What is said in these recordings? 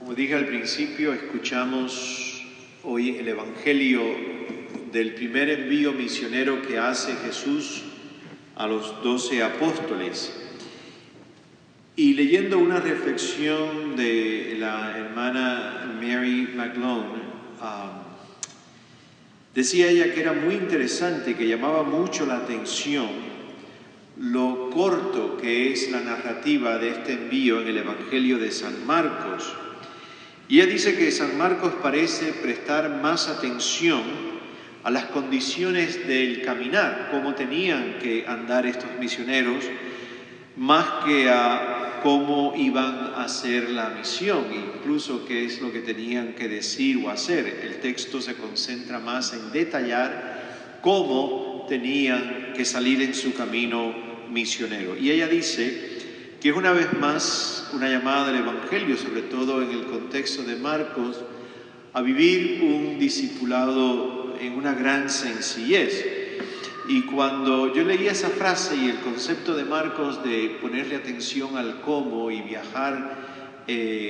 Como dije al principio, escuchamos hoy el Evangelio del primer envío misionero que hace Jesús a los 12 apóstoles. Y leyendo una reflexión de la hermana Mary McLone, decía ella que era muy interesante, que llamaba mucho la atención lo corto que es la narrativa de este envío en el Evangelio de San Marcos. Y ella dice que San Marcos parece prestar más atención a las condiciones del caminar, cómo tenían que andar estos misioneros, más que a cómo iban a hacer la misión, incluso qué es lo que tenían que decir o hacer. El texto se concentra más en detallar cómo tenían que salir en su camino misionero. Y ella dice que es una vez más una llamada del Evangelio, sobre todo en el contexto de Marcos, a vivir un discipulado en una gran sencillez. Y cuando yo leía esa frase y el concepto de Marcos de ponerle atención al cómo y viajar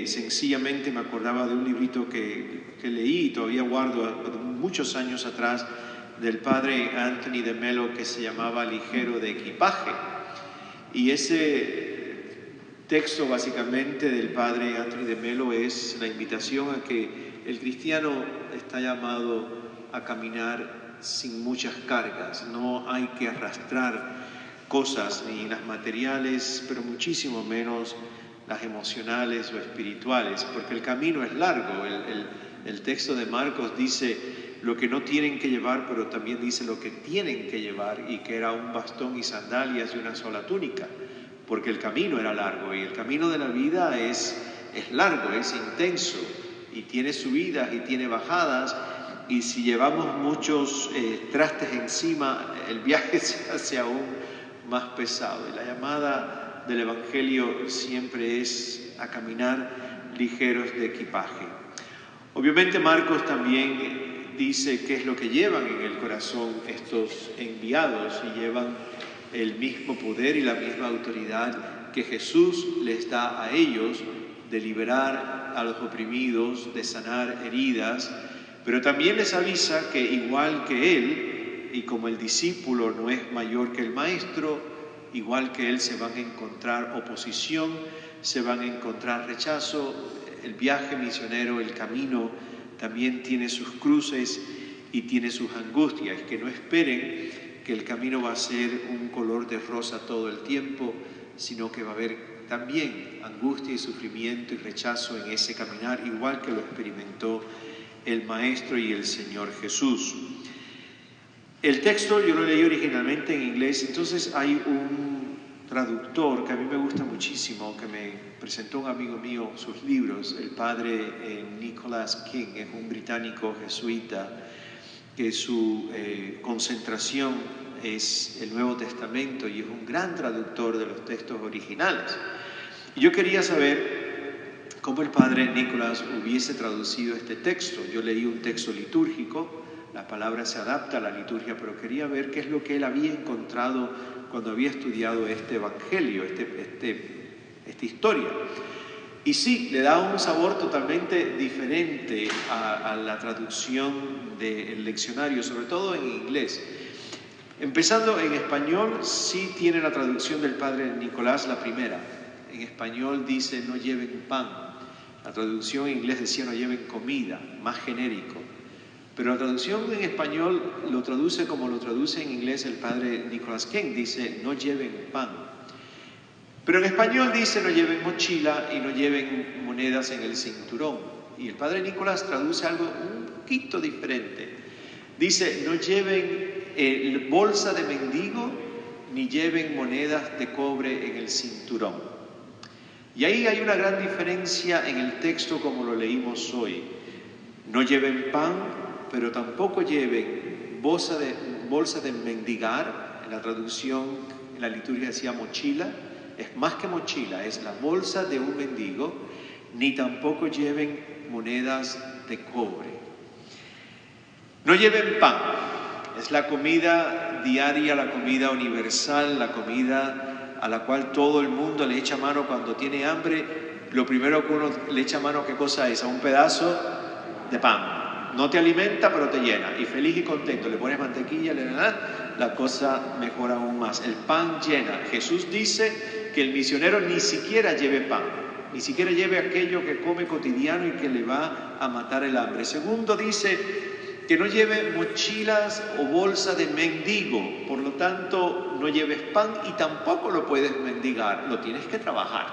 sencillamente, me acordaba de un librito que leí y todavía guardo muchos años atrás, del padre Anthony de Mello, que se llamaba Ligero de Equipaje. Y ese texto básicamente del padre Anthony de Mello es la invitación a que el cristiano está llamado a caminar sin muchas cargas. No hay que arrastrar cosas, ni las materiales, pero muchísimo menos las emocionales o espirituales, porque el camino es largo. El texto de Marcos dice lo que no tienen que llevar, pero también dice lo que tienen que llevar, y que era un bastón y sandalias y una sola túnica, porque el camino era largo, y el camino de la vida es largo, es intenso, y tiene subidas y tiene bajadas, y si llevamos muchos trastes encima, el viaje se hace aún más pesado. Y la llamada del Evangelio siempre es a caminar ligeros de equipaje. Obviamente Marcos también dice qué es lo que llevan en el corazón estos enviados, y llevan el mismo poder y la misma autoridad que Jesús les da a ellos, de liberar a los oprimidos, de sanar heridas, pero también les avisa que igual que Él, y como el discípulo no es mayor que el maestro, igual que Él se van a encontrar oposición, se van a encontrar rechazo. El viaje misionero, el camino, también tiene sus cruces y tiene sus angustias, que no esperen que el camino va a ser un color de rosa todo el tiempo, sino que va a haber también angustia y sufrimiento y rechazo en ese caminar, igual que lo experimentó el Maestro y el Señor Jesús. El texto yo lo leí originalmente en inglés, entonces hay un traductor que a mí me gusta muchísimo, que me presentó un amigo mío sus libros, el padre Nicholas King, es un británico jesuita, que su concentración es el Nuevo Testamento y es un gran traductor de los textos originales. Y yo quería saber cómo el padre Nicholas hubiese traducido este texto. Yo leí un texto litúrgico, la palabra se adapta a la liturgia, pero quería ver qué es lo que él había encontrado cuando había estudiado este evangelio, esta historia. Y sí, le da un sabor totalmente diferente a la traducción del leccionario, sobre todo en inglés. Empezando en español, sí tiene la traducción del padre Nicolás, la primera. En español dice no lleven pan. La traducción en inglés decía no lleven comida, más genérico. Pero la traducción en español lo traduce como lo traduce en inglés el padre Nicholas King, dice no lleven pan. Pero en español dice no lleven mochila y no lleven monedas en el cinturón. Y el padre Nicolás traduce algo un poquito diferente. Dice no lleven bolsa de mendigo ni lleven monedas de cobre en el cinturón. Y ahí hay una gran diferencia en el texto como lo leímos hoy. No lleven pan, pero tampoco lleven bolsa de mendigar. En la traducción, en la liturgia decía mochila. Es más que mochila, es la bolsa de un mendigo, ni tampoco lleven monedas de cobre. No lleven pan, es la comida diaria, la comida universal, la comida a la cual todo el mundo le echa mano cuando tiene hambre, lo primero que uno le echa mano, ¿qué cosa es? A un pedazo de pan. No te alimenta, pero te llena. Y feliz y contento, le pones mantequilla, la cosa mejora aún más. El pan llena. Jesús dice que el misionero ni siquiera lleve pan, ni siquiera lleve aquello que come cotidiano y que le va a matar el hambre. Segundo, dice que no lleve mochilas o bolsa de mendigo, por lo tanto no lleves pan y tampoco lo puedes mendigar, lo tienes que trabajar,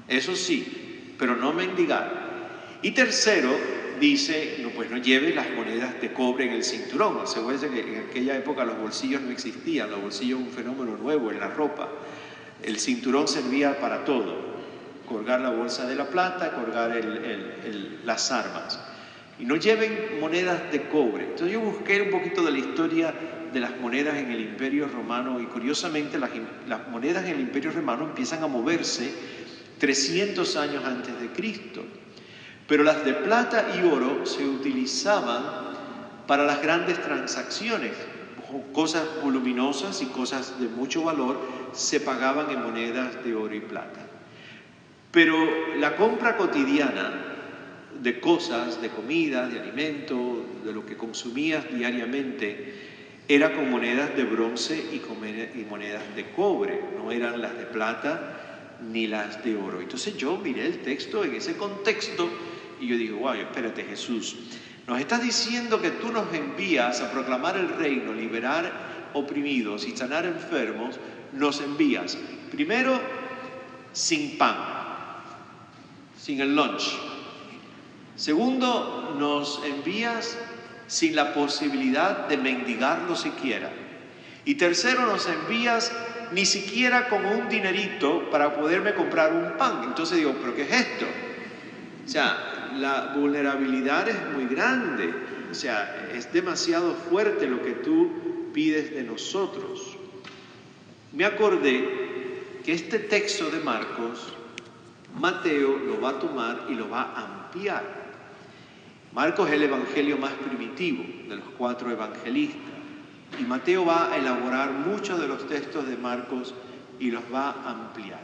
eso sí, pero no mendigar. Y tercero, dice, no lleves las monedas de cobre en el cinturón. Asegúrese que en aquella época los bolsillos no existían, los bolsillos un fenómeno nuevo en la ropa. El cinturón servía para todo, colgar la bolsa de la plata, colgar las armas. Y no lleven monedas de cobre. Entonces yo busqué un poquito de la historia de las monedas en el Imperio Romano y curiosamente las monedas en el Imperio Romano empiezan a moverse 300 años antes de Cristo. Pero las de plata y oro se utilizaban para las grandes transacciones. Cosas voluminosas y cosas de mucho valor se pagaban en monedas de oro y plata. Pero la compra cotidiana de cosas, de comida, de alimento, de lo que consumías diariamente, era con monedas de bronce y monedas de cobre, no eran las de plata ni las de oro. Entonces yo miré el texto en ese contexto y yo digo, wow, espérate Jesús, nos estás diciendo que tú nos envías a proclamar el reino, liberar oprimidos y sanar enfermos, nos envías primero sin pan, sin el lunch. Segundo, nos envías sin la posibilidad de mendigarlo siquiera. Y tercero, nos envías ni siquiera con un dinerito para poderme comprar un pan. Entonces digo, ¿pero qué es esto? O sea, la vulnerabilidad es muy grande. O sea, es demasiado fuerte lo que tú pides de nosotros. Me acordé que este texto de Marcos, Mateo lo va a tomar y lo va a ampliar. Marcos es el evangelio más primitivo de los 4 evangelistas y Mateo va a elaborar muchos de los textos de Marcos y los va a ampliar.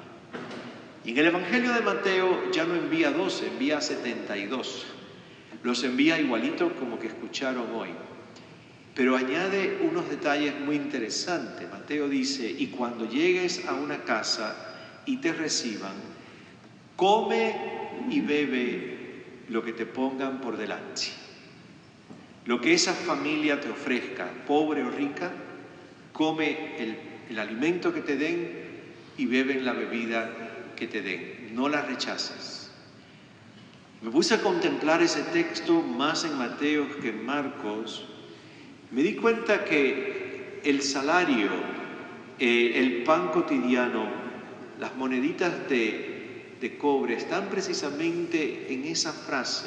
Y en el evangelio de Mateo ya no envía 12, envía 72. Los envía igualito como que escucharon hoy. Pero añade unos detalles muy interesantes. Mateo dice, y cuando llegues a una casa y te reciban, come y bebe lo que te pongan por delante. Lo que esa familia te ofrezca, pobre o rica, come el alimento que te den y bebe la bebida que te den. No la rechaces. Me puse a contemplar ese texto más en Mateo que en Marcos. Me di cuenta que el salario, el pan cotidiano, las moneditas de cobre están precisamente en esa frase: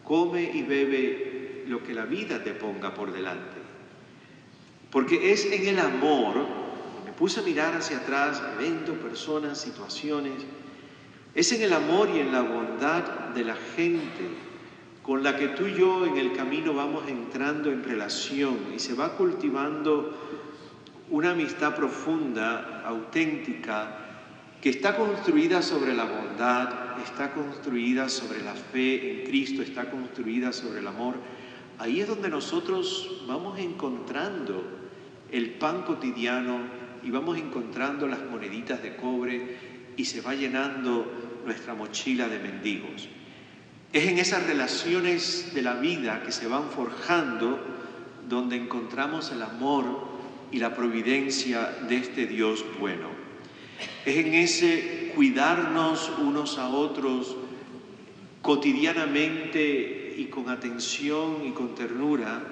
come y bebe lo que la vida te ponga por delante. Porque es en el amor, me puse a mirar hacia atrás, eventos, personas, situaciones, es en el amor y en la bondad de la gente con la que tú y yo en el camino vamos entrando en relación y se va cultivando una amistad profunda, auténtica, que está construida sobre la bondad, está construida sobre la fe en Cristo, está construida sobre el amor. Ahí es donde nosotros vamos encontrando el pan cotidiano y vamos encontrando las moneditas de cobre y se va llenando nuestra mochila de mendigos. Es en esas relaciones de la vida que se van forjando donde encontramos el amor y la providencia de este Dios bueno. Es en ese cuidarnos unos a otros cotidianamente y con atención y con ternura,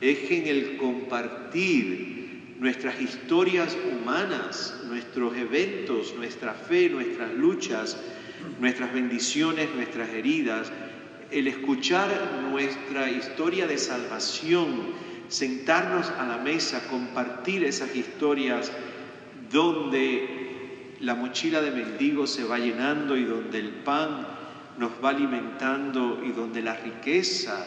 es en el compartir nuestras historias humanas, nuestros eventos, nuestra fe, nuestras luchas, nuestras bendiciones, nuestras heridas, el escuchar nuestra historia de salvación, sentarnos a la mesa, compartir esas historias donde la mochila de mendigos se va llenando y donde el pan nos va alimentando y donde la riqueza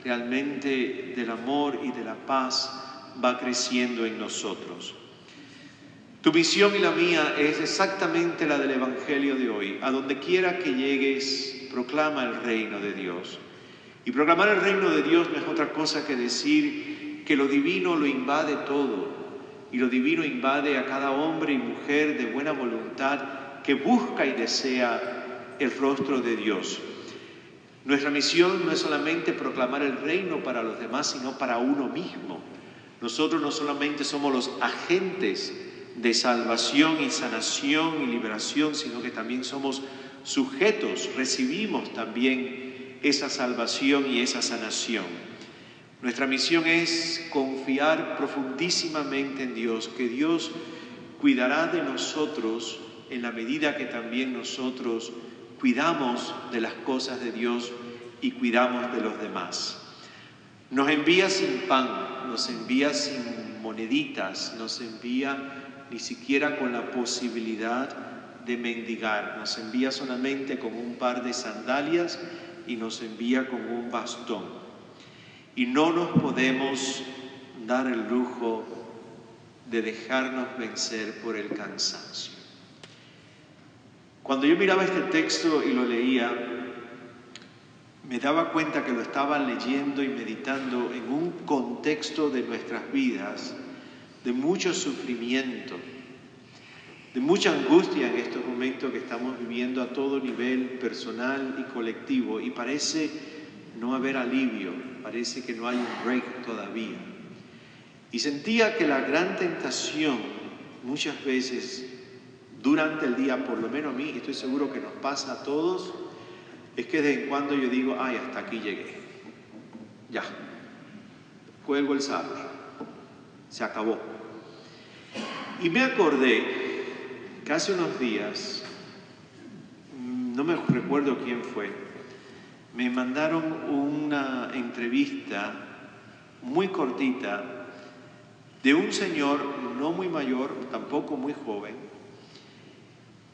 realmente del amor y de la paz va creciendo en nosotros. Tu misión y la mía es exactamente la del Evangelio de hoy. A donde quiera que llegues, proclama el reino de Dios. Y proclamar el reino de Dios no es otra cosa que decir que lo divino lo invade todo. Y lo divino invade a cada hombre y mujer de buena voluntad que busca y desea el rostro de Dios. Nuestra misión no es solamente proclamar el reino para los demás, sino para uno mismo. Nosotros no solamente somos los agentes de salvación y sanación y liberación, sino que también somos sujetos, recibimos también esa salvación y esa sanación. Nuestra misión es confiar profundísimamente en Dios, que Dios cuidará de nosotros en la medida que también nosotros cuidamos de las cosas de Dios y cuidamos de los demás. Nos envía sin pan, nos envía sin moneditas, nos envía ni siquiera con la posibilidad de mendigar. Nos envía solamente con un par de sandalias y nos envía con un bastón. Y no nos podemos dar el lujo de dejarnos vencer por el cansancio. Cuando yo miraba este texto y lo leía, me daba cuenta que lo estaba leyendo y meditando en un contexto de nuestras vidas de mucho sufrimiento, de mucha angustia en estos momentos que estamos viviendo a todo nivel personal y colectivo, y parece no haber alivio, parece que no hay un break todavía. Y sentía que la gran tentación muchas veces durante el día, por lo menos a mí, y estoy seguro que nos pasa a todos, es que de vez en cuando yo digo, ay, hasta aquí llegué, ya, cuelgo el sable, se acabó. Y me acordé que hace unos días, no me recuerdo quién fue, me mandaron una entrevista muy cortita de un señor no muy mayor, tampoco muy joven,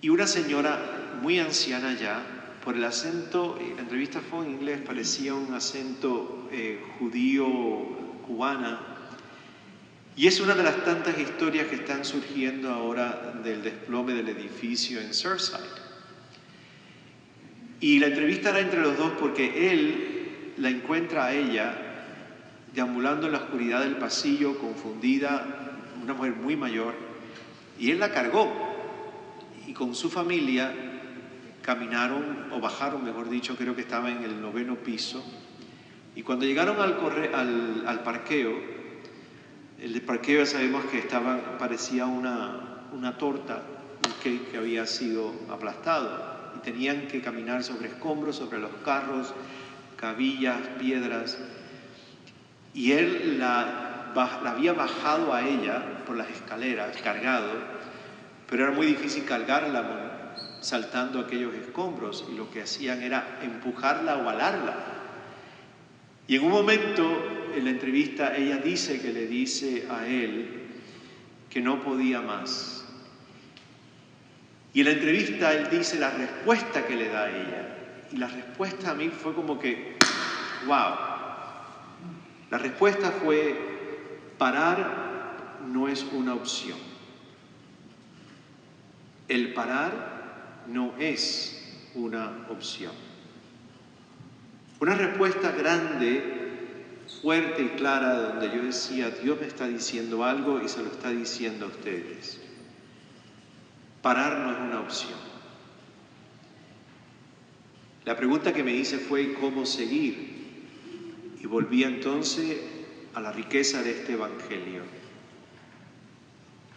y una señora muy anciana ya. Por el acento, la entrevista fue en inglés, parecía un acento judío cubana. Y es una de las tantas historias que están surgiendo ahora del desplome del edificio en Surfside. Y la entrevista era entre los dos porque él la encuentra a ella deambulando en la oscuridad del pasillo, confundida, una mujer muy mayor, y él la cargó. Y con su familia caminaron, o bajaron, mejor dicho, creo que estaba en el 9º piso. Y cuando llegaron al parqueo, el parqueo sabemos que parecía una torta, un cake que había sido aplastado. Y tenían que caminar sobre escombros, sobre los carros, cabillas, piedras. Y él la había bajado a ella por las escaleras, cargado, pero era muy difícil cargarla saltando aquellos escombros, y lo que hacían era empujarla o alarla. Y en un momento, en la entrevista, ella dice que le dice a él que no podía más. Y en la entrevista él dice la respuesta que le da a ella. Y la respuesta a mí fue como que, wow. La respuesta fue, parar no es una opción. El parar no es una opción. Una respuesta grande, fuerte y clara, donde yo decía, Dios me está diciendo algo y se lo está diciendo a ustedes. Parar no es una opción. La pregunta que me hice fue, ¿cómo seguir? Y volví entonces a la riqueza de este Evangelio.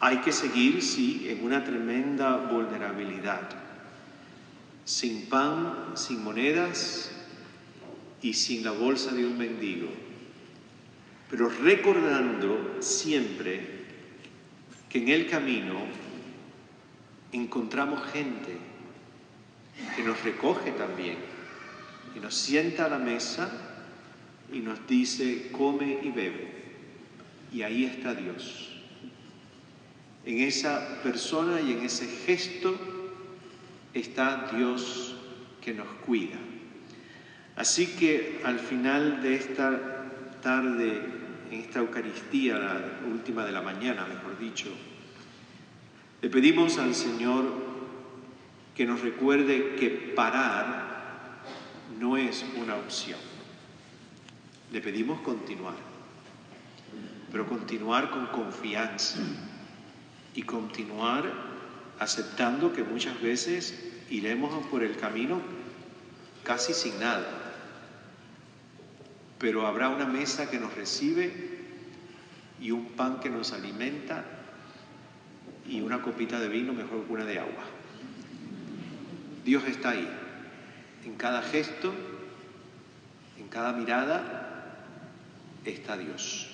Hay que seguir, sí, en una tremenda vulnerabilidad. Sin pan, sin monedas y sin la bolsa de un mendigo. Pero recordando siempre que en el camino encontramos gente que nos recoge también y nos sienta a la mesa y nos dice, come y bebe. Y ahí está Dios. En esa persona y en ese gesto está Dios que nos cuida. Así que al final de esta tarde, en esta Eucaristía, la última de la mañana, mejor dicho, Le pedimos al Señor que nos recuerde que parar no es una opción. Le pedimos continuar, pero continuar con confianza y continuar aceptando que muchas veces iremos por el camino casi sin nada, pero habrá una mesa que nos recibe y un pan que nos alimenta y una copita de vino mejor que una de agua. Dios está ahí, en cada gesto, en cada mirada está Dios.